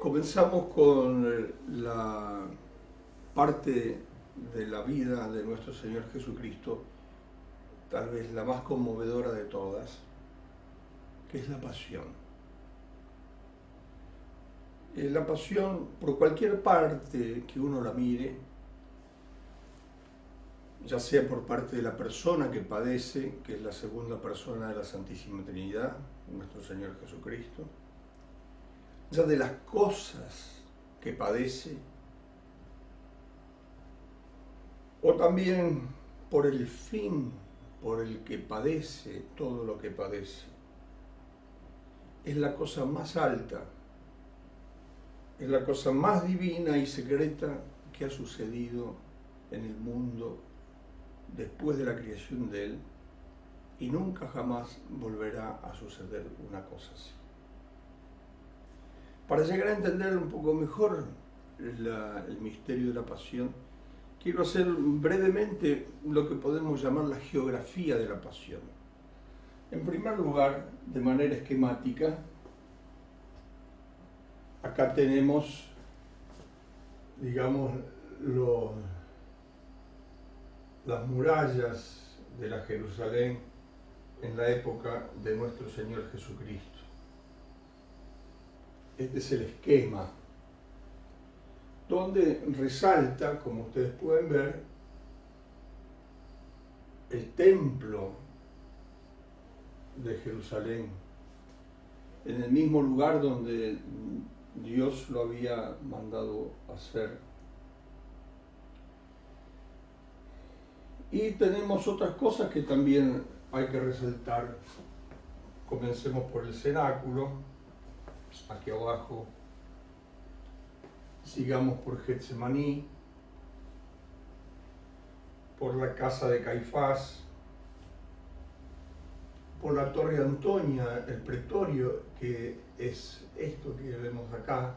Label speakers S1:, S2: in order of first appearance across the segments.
S1: Comenzamos con la parte de la vida de nuestro Señor Jesucristo, tal vez la más conmovedora de todas, que es la pasión. La pasión, por cualquier parte que uno la mire, ya sea por parte de la persona que padece, que es la segunda persona de la Santísima Trinidad, nuestro Señor Jesucristo, ya de las cosas que padece, o también por el fin por el que padece todo lo que padece. Es la cosa más alta, es la cosa más divina y secreta que ha sucedido en el mundo después de la creación de él, y nunca jamás volverá a suceder una cosa así. Para llegar a entender un poco mejor el misterio de la pasión, quiero hacer brevemente lo que podemos llamar la geografía de la pasión. En primer lugar, de manera esquemática, acá tenemos, digamos, las murallas de la Jerusalén en la época de nuestro Señor Jesucristo. Este es el esquema, donde resalta, como ustedes pueden ver, el templo de Jerusalén, en el mismo lugar donde Dios lo había mandado hacer. Y tenemos otras cosas que también hay que resaltar. Comencemos por el cenáculo, aquí abajo. Sigamos por Getsemaní, por la casa de Caifás, por la Torre Antonia, el pretorio, que es esto que vemos acá,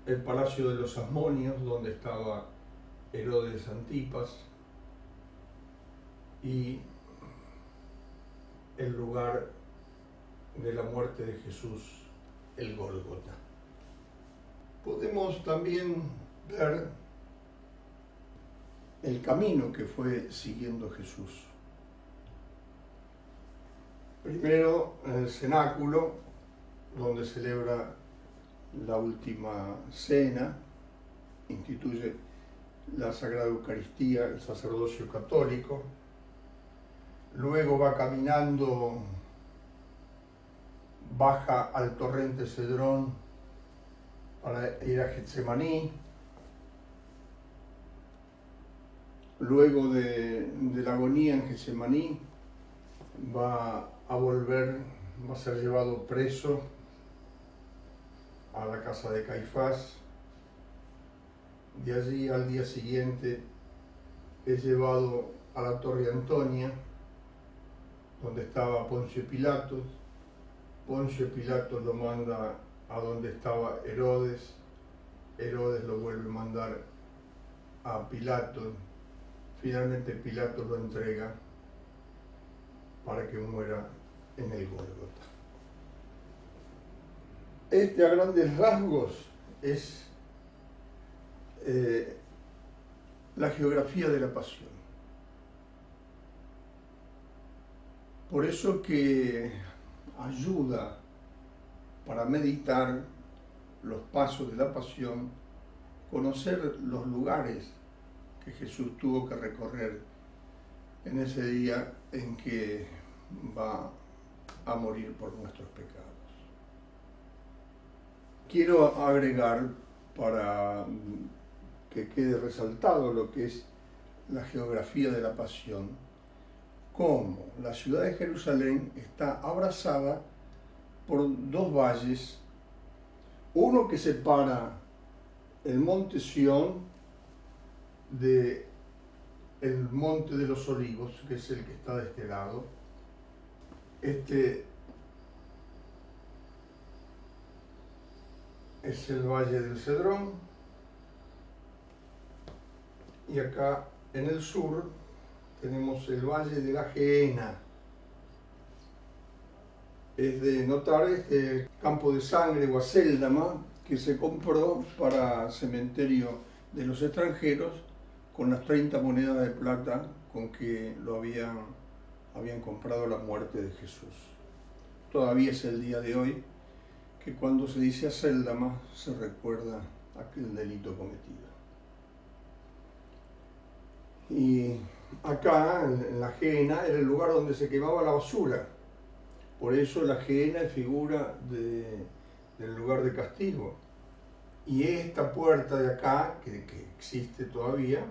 S1: el palacio de los Asmonios, donde estaba Herodes Antipas, y el lugar de la muerte de Jesús, el Gólgota. Podemos también ver el camino que fue siguiendo Jesús. Primero en el cenáculo, donde celebra la última cena, instituye la Sagrada Eucaristía, el sacerdocio católico. Luego va caminando, baja al torrente Cedrón para ir a Getsemaní. Luego de la agonía en Getsemaní va a volver, va a ser llevado preso a la casa de Caifás. De allí al día siguiente es llevado a la Torre Antonia, donde estaba Poncio Pilatos. Poncio Pilatos lo manda a donde estaba Herodes. Herodes lo vuelve a mandar a Pilato. Finalmente Pilatos lo entrega para que muera en el Gólgota. Este, a grandes rasgos, es la geografía de la pasión. Por eso que ayuda para meditar los pasos de la pasión, conocer los lugares que Jesús tuvo que recorrer en ese día en que va a morir por nuestros pecados. Quiero agregar, para que quede resaltado lo que es la geografía de la pasión, cómo la ciudad de Jerusalén está abrazada por dos valles, uno que separa el monte Sión del monte de los Olivos, que es el que está de este lado. Este es el valle del Cedrón, y acá en el sur tenemos el valle de la Gehenna. es de notar este campo de sangre o acéldama que se compró para cementerio de los extranjeros con las 30 monedas de plata con que lo habían comprado la muerte de Jesús. Todavía es el día de hoy que cuando se dice acéldama se recuerda aquel delito cometido. Y acá, en la Gehenna, era el lugar donde se quemaba la basura. Por eso la Gehenna es figura del lugar de castigo. Y esta puerta de acá, que existe todavía,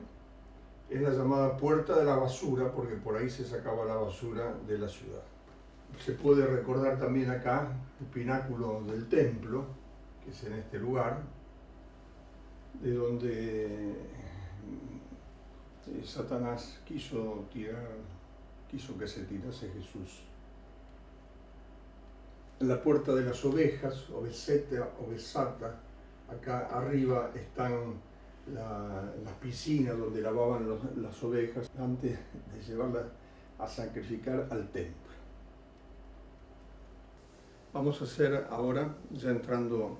S1: es la llamada puerta de la basura, porque por ahí se sacaba la basura de la ciudad. Se puede recordar también acá el pináculo del templo, que es en este lugar, de donde Satanás quiso que se tirase Jesús. En la puerta de las ovejas, ovesata, acá arriba están las piscinas donde lavaban las ovejas antes de llevarlas a sacrificar al templo. Vamos a hacer ahora, ya entrando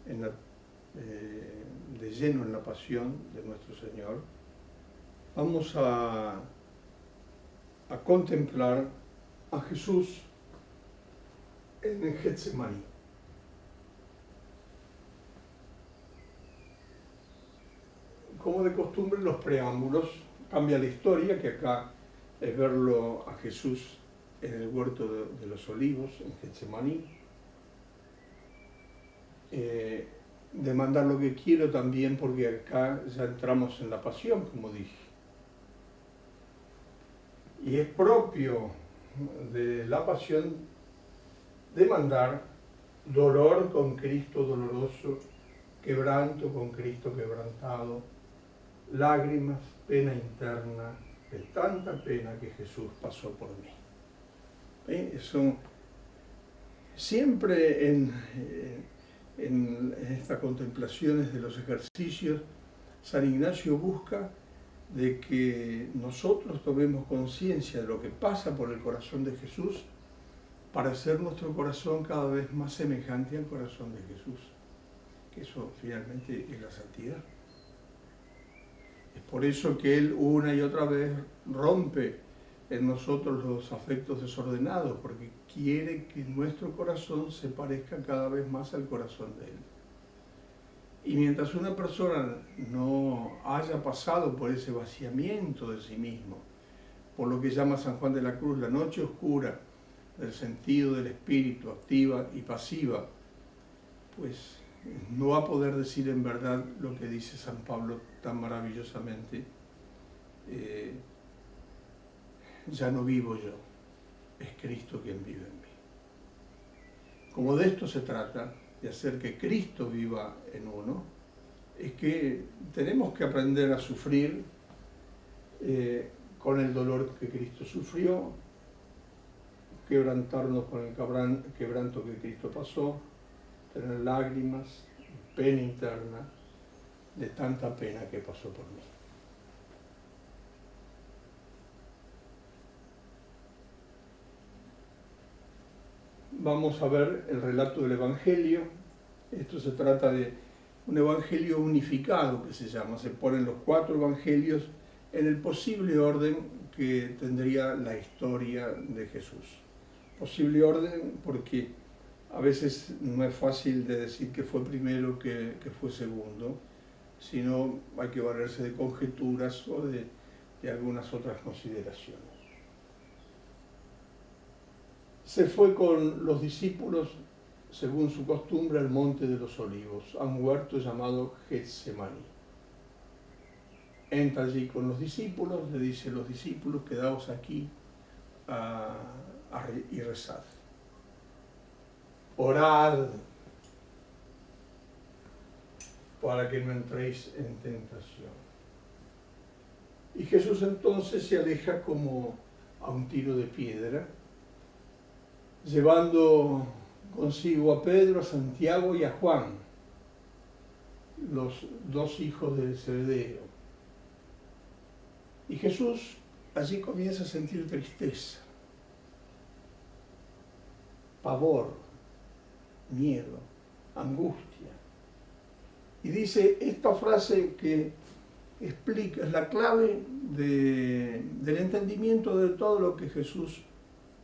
S1: de lleno en la pasión de nuestro Señor, vamos a contemplar a Jesús en Getsemaní. Como de costumbre, los preámbulos, cambia la historia, que acá es verlo a Jesús en el huerto de los olivos, en Getsemaní. Demandar lo que quiero también, porque acá ya entramos en la pasión, como dije. Y es propio de la pasión demandar dolor con Cristo doloroso, quebranto con Cristo quebrantado, lágrimas, pena interna, de tanta pena que Jesús pasó por mí. Siempre en estas contemplaciones de los ejercicios, San Ignacio busca de que nosotros tomemos conciencia de lo que pasa por el corazón de Jesús para hacer nuestro corazón cada vez más semejante al corazón de Jesús, que eso finalmente es la santidad. Es por eso que Él una y otra vez rompe en nosotros los afectos desordenados, porque quiere que nuestro corazón se parezca cada vez más al corazón de Él. Y mientras una persona no haya pasado por ese vaciamiento de sí mismo, por lo que llama San Juan de la Cruz la noche oscura del sentido del espíritu, activa y pasiva, pues no va a poder decir en verdad lo que dice San Pablo tan maravillosamente: ya no vivo yo, es Cristo quien vive en mí. Como de esto se trata, de hacer que Cristo viva en uno, es que tenemos que aprender a sufrir con el dolor que Cristo sufrió, quebrantarnos con el quebranto que Cristo pasó, tener lágrimas, pena interna, de tanta pena que pasó por mí. Vamos a ver el relato del Evangelio. Esto se trata de un Evangelio unificado, que se llama. Se ponen los 4 Evangelios en el posible orden que tendría la historia de Jesús. Posible orden porque a veces no es fácil de decir que fue primero que fue segundo, sino hay que valerse de conjeturas o de algunas otras consideraciones. Se fue con los discípulos, según su costumbre, al Monte de los Olivos, a un huerto llamado Getsemaní. Entra allí con los discípulos, le dice a los discípulos: quedaos aquí y rezad. Orad para que no entréis en tentación. Y Jesús entonces se aleja como a un tiro de piedra, llevando consigo a Pedro, a Santiago y a Juan, los 2 hijos de Zebedeo. Y Jesús allí comienza a sentir tristeza. pavor, miedo, angustia. Y dice esta frase que explica, es la clave del entendimiento de todo lo que Jesús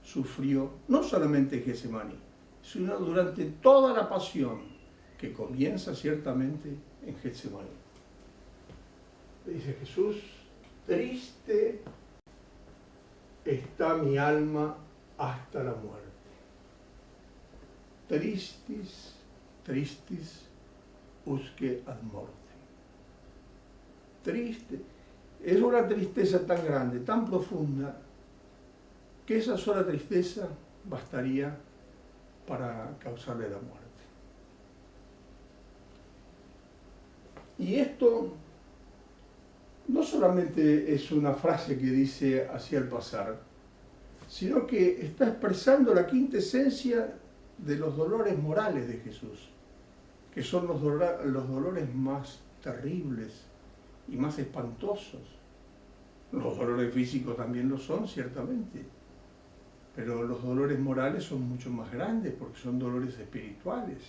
S1: sufrió, no solamente en Getsemaní, sino durante toda la pasión que comienza ciertamente en Getsemaní. Dice Jesús, triste está mi alma hasta la muerte. Tristis, tristis, usque ad mortem. Triste. Es una tristeza tan grande, tan profunda, que esa sola tristeza bastaría para causarle la muerte. Y esto no solamente es una frase que dice así al pasar, sino que está expresando la quintesencia de los dolores morales de Jesús, que son los dolores más terribles y más espantosos. Los dolores físicos también lo son, ciertamente, pero los dolores morales son mucho más grandes porque son dolores espirituales.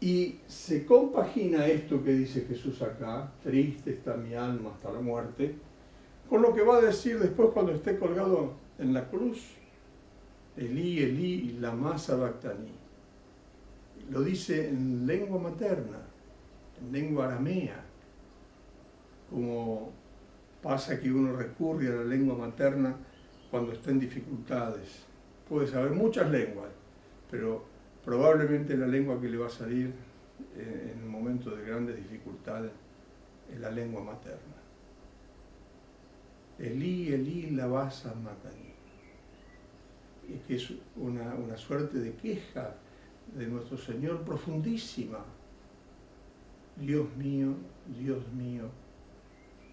S1: Y se compagina esto que dice Jesús acá, triste está mi alma hasta la muerte, con lo que va a decir después cuando esté colgado en la cruz, Elí, Elí, lama sabactani. Lo dice en lengua materna, en lengua aramea, como pasa que uno recurre a la lengua materna cuando está en dificultades. Puede saber muchas lenguas, pero probablemente la lengua que le va a salir en un momento de grandes dificultades es la lengua materna. Elí, Elí, lama sabactani. Y que es una suerte de queja de nuestro Señor profundísima. Dios mío,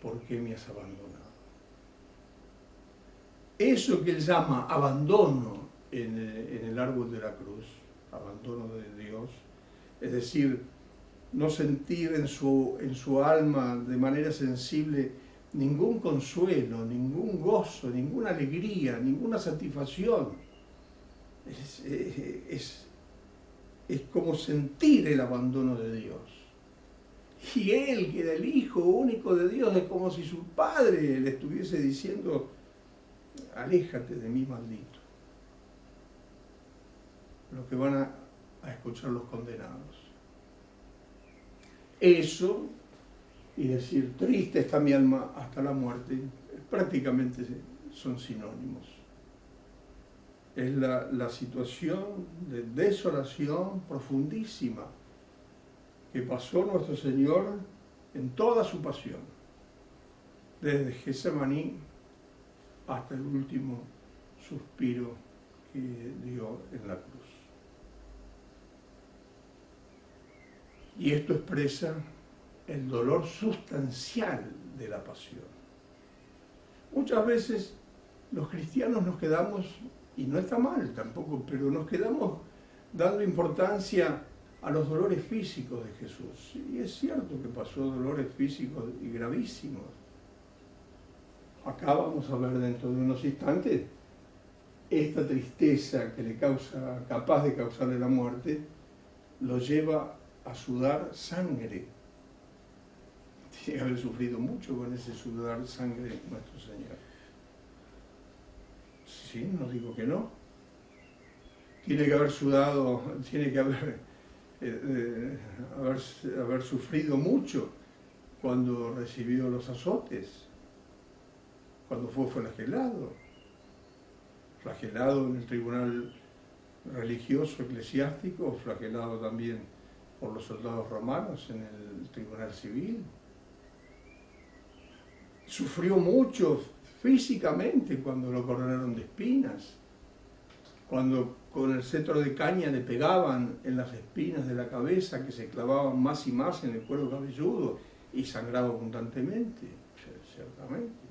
S1: ¿por qué me has abandonado? Eso que él llama abandono en el árbol de la cruz, abandono de Dios, es decir, no sentir en su alma de manera sensible ningún consuelo, ningún gozo, ninguna alegría, ninguna satisfacción. Es como sentir el abandono de Dios. Y él, que era el Hijo único de Dios, es como si su Padre le estuviese diciendo, aléjate de mí, maldito. Lo que van a escuchar los condenados. Eso, y decir, triste está mi alma hasta la muerte, prácticamente son sinónimos. Es la situación de desolación profundísima que pasó nuestro Señor en toda su pasión, desde Getsemaní hasta el último suspiro que dio en la cruz. Y esto expresa el dolor sustancial de la pasión. Muchas veces los cristianos nos quedamos, y no está mal tampoco, pero nos quedamos dando importancia a los dolores físicos de Jesús. Y es cierto que pasó dolores físicos y gravísimos. Acá vamos a ver dentro de unos instantes esta tristeza que le causa, capaz de causarle la muerte, lo lleva a sudar sangre. Tiene que haber sufrido mucho con ese sudar sangre nuestro Señor. Sí, no digo que no. Tiene que haber sudado, tiene que haber sufrido mucho cuando recibió los azotes, cuando fue flagelado en el tribunal religioso eclesiástico, flagelado también por los soldados romanos en el tribunal civil. Sufrió mucho físicamente cuando lo coronaron de espinas, cuando con el cetro de caña le pegaban en las espinas de la cabeza que se clavaban más y más en el cuero cabelludo y sangraba abundantemente, ciertamente.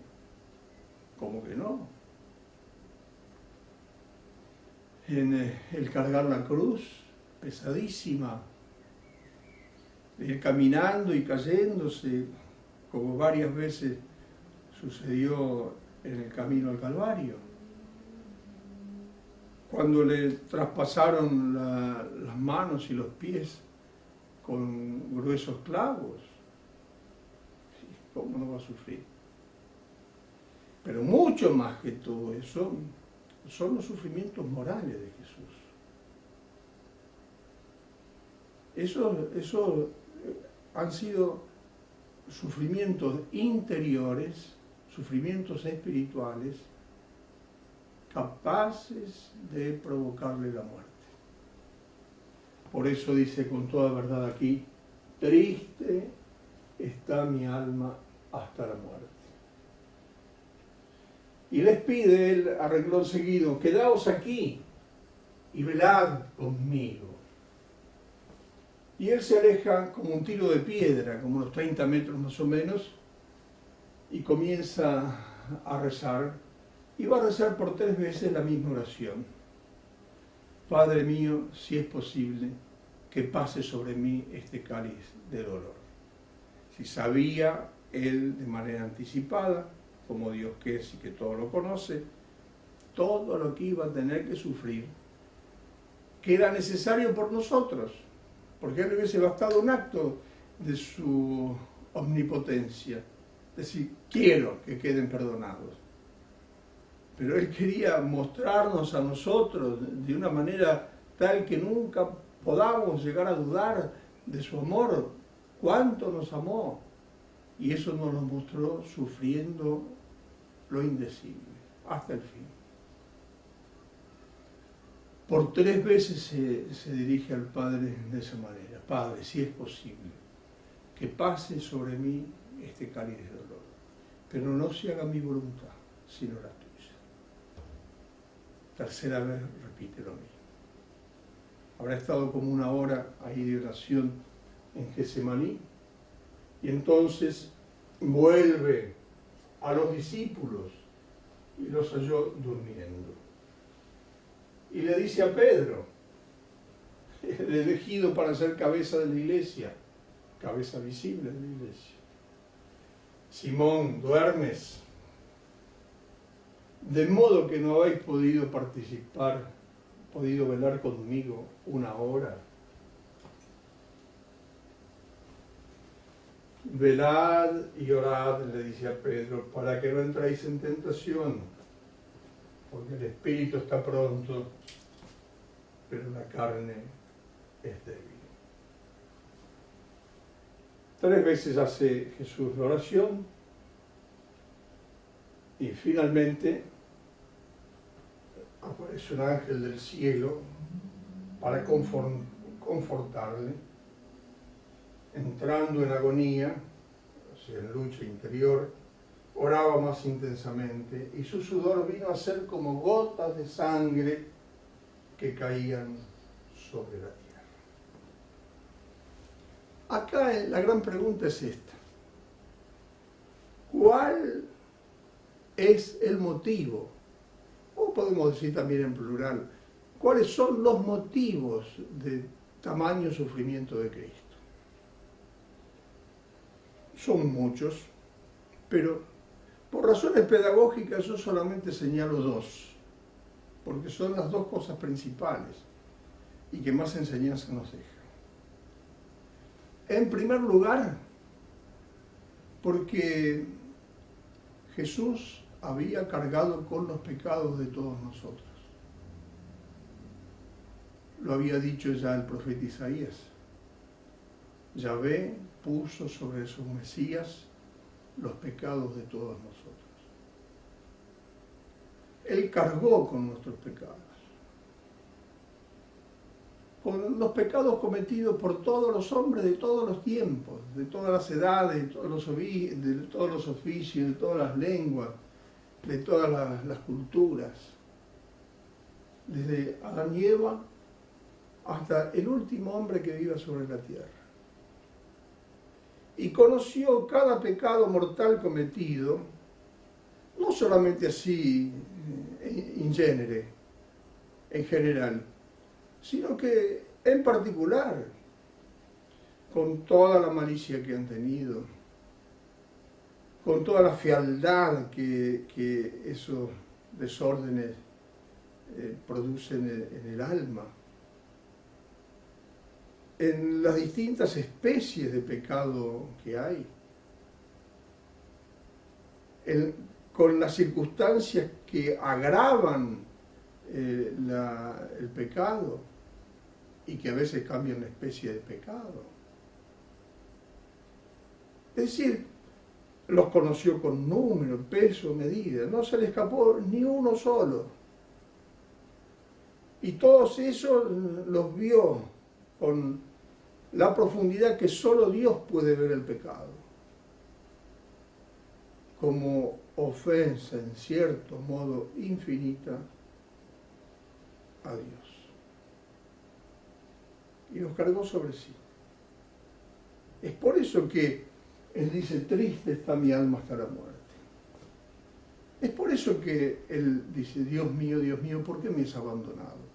S1: ¿Cómo que no? En el cargar la cruz, pesadísima, ir caminando y cayéndose, como varias veces sucedió en el camino al Calvario. cuando le traspasaron las manos y los pies con gruesos clavos, ¿cómo no va a sufrir? Pero mucho más que todo eso, son los sufrimientos morales de Jesús. Eso han sido sufrimientos interiores, sufrimientos espirituales, capaces de provocarle la muerte. Por eso dice con toda verdad aquí, triste está mi alma hasta la muerte. Y les pide él a renglón seguido, quedaos aquí y velad conmigo. Y él se aleja como un tiro de piedra, como unos 30 metros más o menos, y comienza a rezar, y va a rezar por 3 veces la misma oración. Padre mío, si es posible, que pase sobre mí este cáliz de dolor. Si sabía él de manera anticipada, como Dios que es y que todo lo conoce, todo lo que iba a tener que sufrir, que era necesario por nosotros, porque él hubiese bastado un acto de su omnipotencia, decir, quiero que queden perdonados. Pero él quería mostrarnos a nosotros de una manera tal que nunca podamos llegar a dudar de su amor, cuánto nos amó. Y eso nos lo mostró sufriendo lo indecible, hasta el fin. Por 3 veces se dirige al Padre de esa manera. Padre, si es posible, que pase sobre mí este cáliz de dolor, pero no se haga mi voluntad, sino la tuya. Tercera vez repite lo mismo. Habrá estado como 1 hora ahí de oración en Getsemaní, y entonces vuelve a los discípulos y los halló durmiendo. Y le dice a Pedro, el elegido para ser cabeza de la iglesia, cabeza visible de la iglesia, Simón, ¿duermes? De modo que no habéis podido participar, podido velar conmigo 1 hora. Velad y orad, le dice a Pedro, para que no entréis en tentación, porque el espíritu está pronto, pero la carne es débil. 3 veces hace Jesús la oración y finalmente aparece un ángel del cielo para confortarle, entrando en agonía, o sea, en lucha interior, oraba más intensamente y su sudor vino a ser como gotas de sangre que caían sobre la tierra. Acá la gran pregunta es esta. ¿Cuál es el motivo? O podemos decir también en plural, ¿cuáles son los motivos de tamaño sufrimiento de Cristo? Son muchos, pero por razones pedagógicas yo solamente señalo 2, porque son las 2 cosas principales y que más enseñanza nos deja. En primer lugar, porque Jesús había cargado con los pecados de todos nosotros. Lo había dicho ya el profeta Isaías. Yahvé puso sobre su Mesías los pecados de todos nosotros. Él cargó con nuestros pecados, con los pecados cometidos por todos los hombres de todos los tiempos, de todas las edades, de todos los oficios, de todas las lenguas, de todas las culturas, desde Adán y Eva hasta el último hombre que viva sobre la tierra. Y conoció cada pecado mortal cometido, no solamente así, in genere, en general, sino que en particular, con toda la malicia que han tenido, con toda la fealdad que esos desórdenes produce en el alma, en las distintas especies de pecado que hay, con las circunstancias que agravan el pecado y que a veces cambian la especie de pecado. Es decir, los conoció con número, peso, medida, no se le escapó ni uno solo. Y todos esos los vio con la profundidad que solo Dios puede ver el pecado, como ofensa en cierto modo infinita a Dios. Y los cargó sobre sí. Es por eso que Él dice, triste está mi alma hasta la muerte. Es por eso que Él dice, Dios mío, ¿por qué me has abandonado?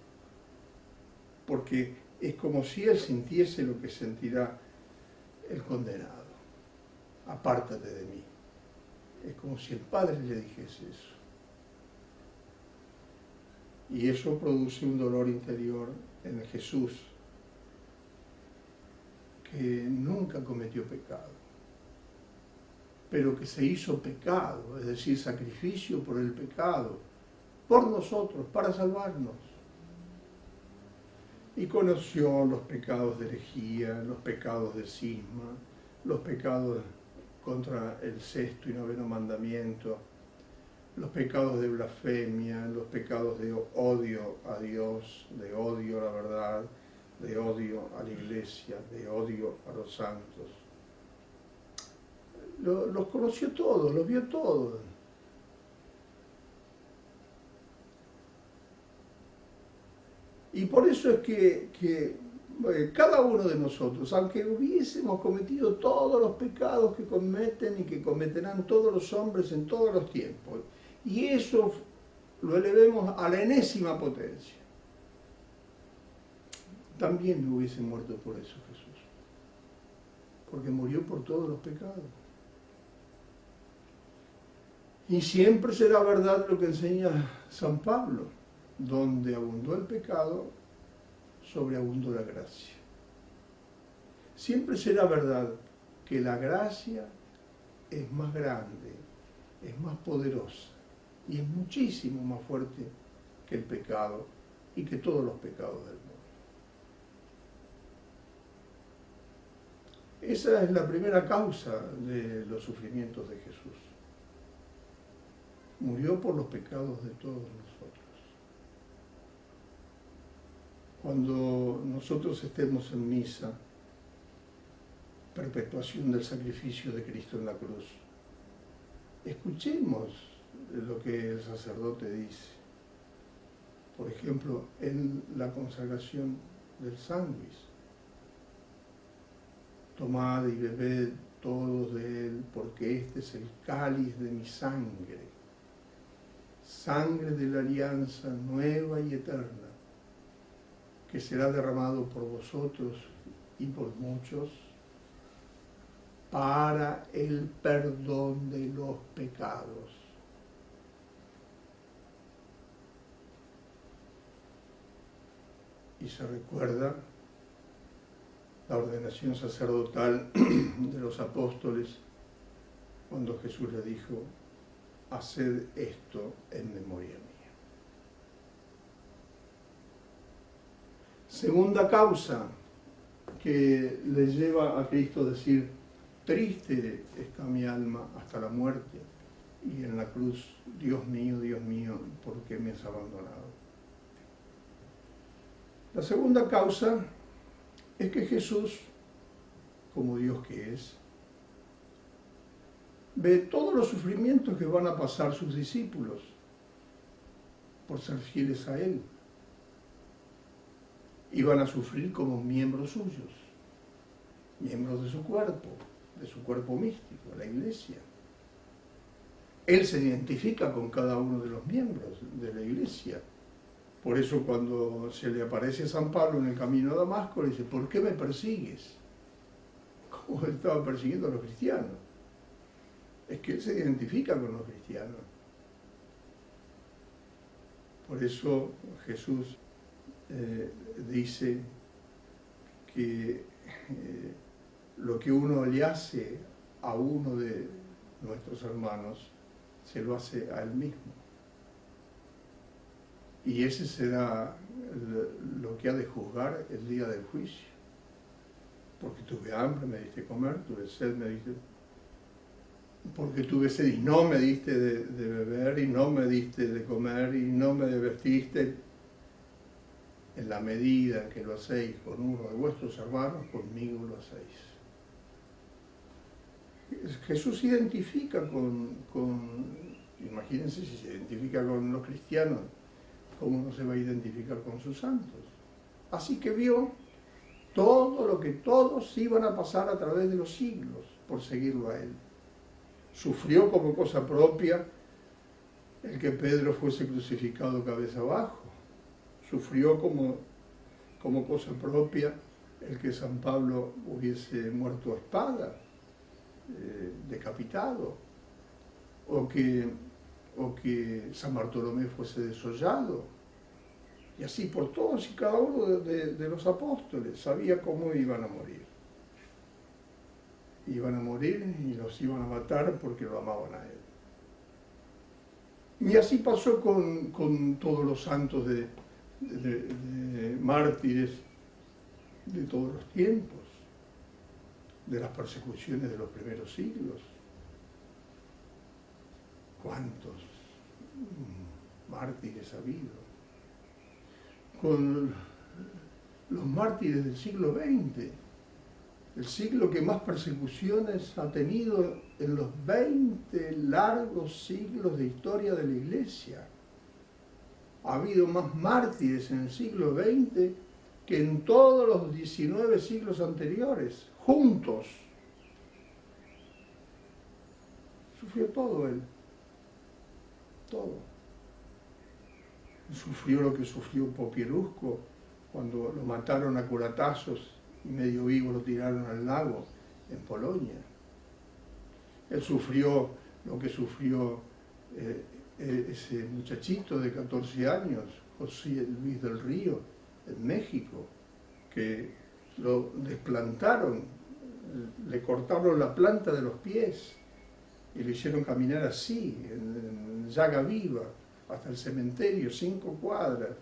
S1: Porque es como si Él sintiese lo que sentirá el condenado. Apártate de mí. Es como si el Padre le dijese eso. Y eso produce un dolor interior en el Jesús que nunca cometió pecado, pero que se hizo pecado, es decir, sacrificio por el pecado, por nosotros, para salvarnos. Y conoció los pecados de herejía, los pecados de cisma, los pecados contra el sexto y noveno mandamiento, los pecados de blasfemia, los pecados de odio a Dios, de odio a la verdad, de odio a la iglesia, de odio a los santos. Los conoció todos, los vio todos. Y por eso es que cada uno de nosotros, aunque hubiésemos cometido todos los pecados que cometen y que cometerán todos los hombres en todos los tiempos, y eso lo elevemos a la enésima potencia, también no hubiese muerto por eso Jesús, porque murió por todos los pecados. Y siempre será verdad lo que enseña San Pablo, donde abundó el pecado, sobreabundó la gracia. Siempre será verdad que la gracia es más grande, es más poderosa y es muchísimo más fuerte que el pecado y que todos los pecados del mundo. Esa es la primera causa de los sufrimientos de Jesús. Murió por los pecados de todos nosotros. Cuando nosotros estemos en misa, perpetuación del sacrificio de Cristo en la cruz, escuchemos lo que el sacerdote dice. Por ejemplo, en la consagración del sándwich. Tomad y bebed todos de él, porque este es el cáliz de mi sangre, sangre de la alianza nueva y eterna, que será derramado por vosotros y por muchos para el perdón de los pecados. Y se recuerda la ordenación sacerdotal de los apóstoles cuando Jesús le dijo, haced esto en memoria mía. Segunda causa que le lleva a Cristo a decir, triste está mi alma hasta la muerte, y en la cruz, Dios mío, ¿por qué me has abandonado? La segunda causa es que Jesús, como Dios que es, ve todos los sufrimientos que van a pasar sus discípulos por ser fieles a Él. Y van a sufrir como miembros suyos, miembros de su cuerpo místico, la Iglesia. Él se identifica con cada uno de los miembros de la Iglesia. Por eso cuando se le aparece a San Pablo en el camino a Damasco, le dice, ¿por qué me persigues? Como él estaba persiguiendo a los cristianos. Es que él se identifica con los cristianos. Por eso Jesús dice que lo que uno le hace a uno de nuestros hermanos, se lo hace a él mismo. Y ese será lo que ha de juzgar el día del juicio. Porque tuve hambre, me diste comer, tuve sed, me diste... Porque tuve sed y no me diste de beber, y no me diste de comer, y no me vestiste. En la medida en que lo hacéis con uno de vuestros hermanos, conmigo lo hacéis. Jesús se identifica imagínense si se identifica con los cristianos, ¿cómo no se va a identificar con sus santos? Así que vio todo lo que todos iban a pasar a través de los siglos por seguirlo a él. Sufrió como cosa propia el que Pedro fuese crucificado cabeza abajo. Sufrió como cosa propia el que San Pablo hubiese muerto a espada, decapitado, o que San Bartolomé fuese desollado, y así por todos y cada uno de los apóstoles. Sabía cómo iban a morir. Iban a morir y los iban a matar porque lo amaban a él. Y así pasó con todos los santos de mártires de todos los tiempos, de las persecuciones de los primeros siglos. ¿Cuántos mártires ha habido? Con los mártires del siglo XX, el siglo que más persecuciones ha tenido en los 20 largos siglos de historia de la Iglesia. Ha habido más mártires en el siglo XX que en todos los 19 siglos anteriores, juntos. Sufrió todo él, todo. Sufrió lo que sufrió Popielusco cuando lo mataron a culatazos y medio vivo lo tiraron al lago en Polonia. Él sufrió lo que sufrió ese muchachito de 14 años, José Luis del Río, en México, que lo desplantaron, le cortaron la planta de los pies y lo hicieron caminar así, en llaga viva, hasta el cementerio, 5 cuadras,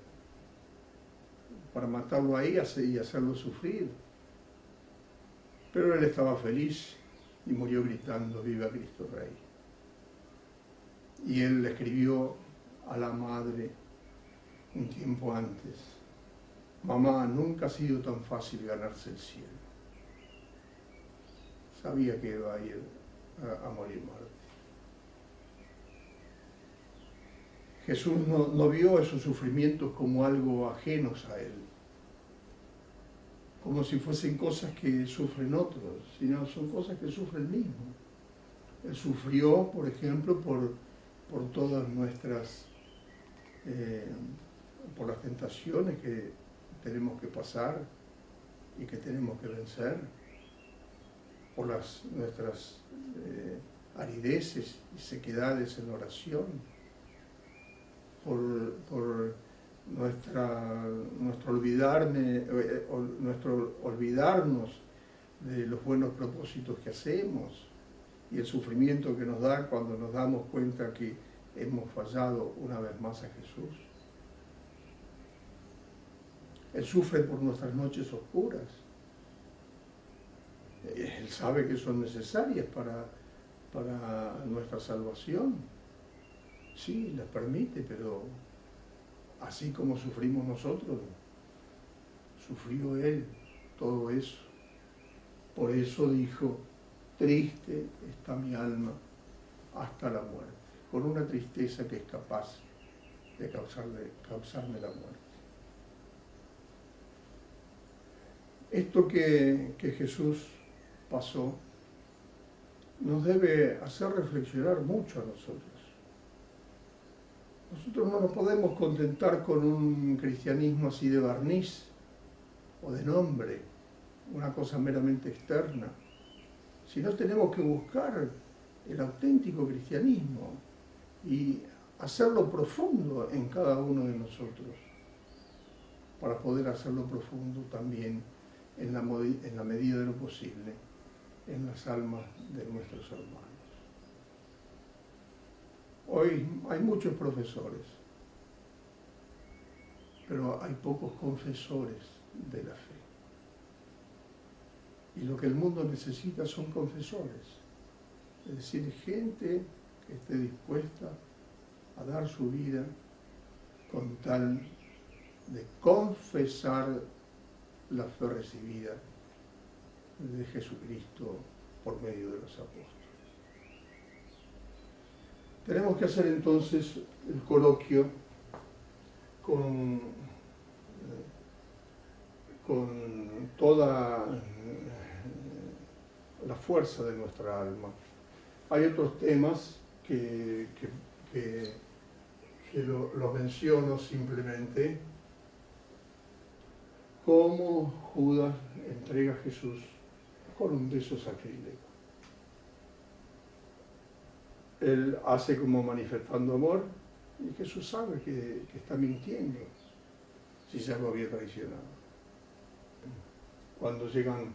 S1: para matarlo ahí y hacerlo sufrir. Pero él estaba feliz y murió gritando: ¡Viva Cristo Rey! Y él le escribió a la madre un tiempo antes: mamá, nunca ha sido tan fácil ganarse el cielo. Sabía que iba a ir a morir muerto. Jesús no vio esos sufrimientos como algo ajenos a él, como si fuesen cosas que sufren otros, sino son cosas que sufre él mismo. Él sufrió, por ejemplo, por todas nuestras, por las tentaciones que tenemos que pasar y que tenemos que vencer, por nuestras arideces y sequedades en oración, por nuestro olvidarnos de los buenos propósitos que hacemos y el sufrimiento que nos da cuando nos damos cuenta que hemos fallado una vez más a Jesús. Él sufre por nuestras noches oscuras. Él sabe que son necesarias para nuestra salvación. Sí, las permite, pero así como sufrimos nosotros, sufrió él todo eso. Por eso dijo: triste está mi alma hasta la muerte, con una tristeza que es capaz de causarme la muerte. Esto que Jesús pasó nos debe hacer reflexionar mucho a nosotros. Nosotros no nos podemos contentar con un cristianismo así de barniz o de nombre, una cosa meramente externa, sino tenemos que buscar el auténtico cristianismo y hacerlo profundo en cada uno de nosotros, para poder hacerlo profundo también en la medida de lo posible en las almas de nuestros hermanos. Hoy hay muchos profesores, pero hay pocos confesores de la fe. Y lo que el mundo necesita son confesores, es decir, gente que esté dispuesta a dar su vida con tal de confesar la fe recibida de Jesucristo por medio de los apóstoles. Tenemos que hacer entonces el coloquio con toda la fuerza de nuestra alma. Hay otros temas que lo menciono simplemente, como Judas entrega a Jesús con un beso sacrílego. Él hace como manifestando amor, y Jesús sabe que está mintiendo si ya lo había traicionado. Cuando llegan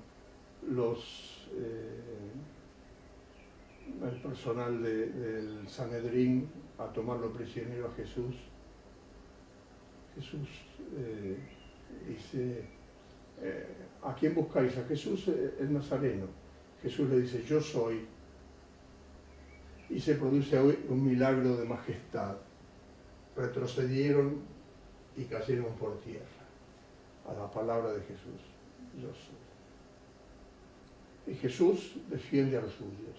S1: el personal del Sanedrín a tomarlo prisionero a Jesús, Jesús dice, ¿a quién buscáis? A Jesús el Nazareno. Jesús le dice, yo soy. Y se produce un milagro de majestad. Retrocedieron y cayeron por tierra a la palabra de Jesús, yo soy. Y Jesús defiende a los suyos.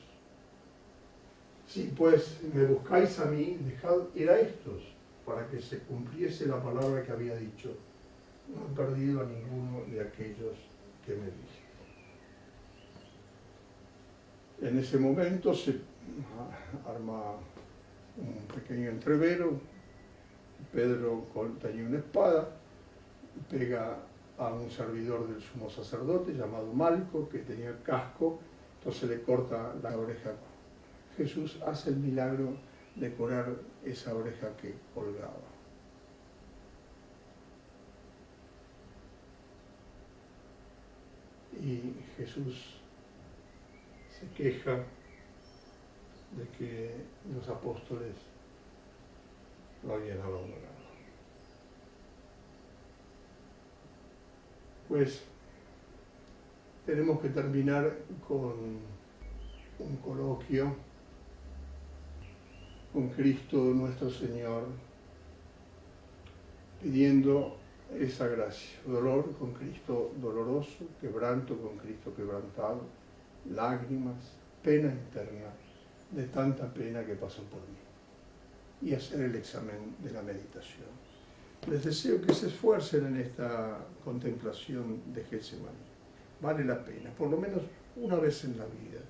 S1: Si pues me buscáis a mí, dejad ir a estos, para que se cumpliese la palabra que había dicho. No he perdido a ninguno de aquellos que me diste. En ese momento se arma un pequeño entrevero. Pedro tenía una espada, pega a un servidor del sumo sacerdote llamado Malco, que tenía casco, entonces le corta la oreja. Jesús hace el milagro de curar esa oreja que colgaba. Y Jesús se queja de que los apóstoles lo habían abandonado. Pues tenemos que terminar con un coloquio con Cristo nuestro Señor, pidiendo esa gracia. Dolor con Cristo doloroso, quebranto con Cristo quebrantado, lágrimas, pena interna de tanta pena que pasó por mí. Y hacer el examen de la meditación. Les deseo que se esfuercen en esta contemplación de Getsemaní. Vale la pena, por lo menos una vez en la vida,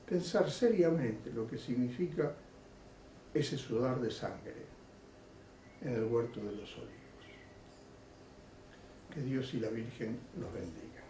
S1: pensar seriamente lo que significa ese sudar de sangre en el huerto de los olivos. Que Dios y la Virgen los bendigan.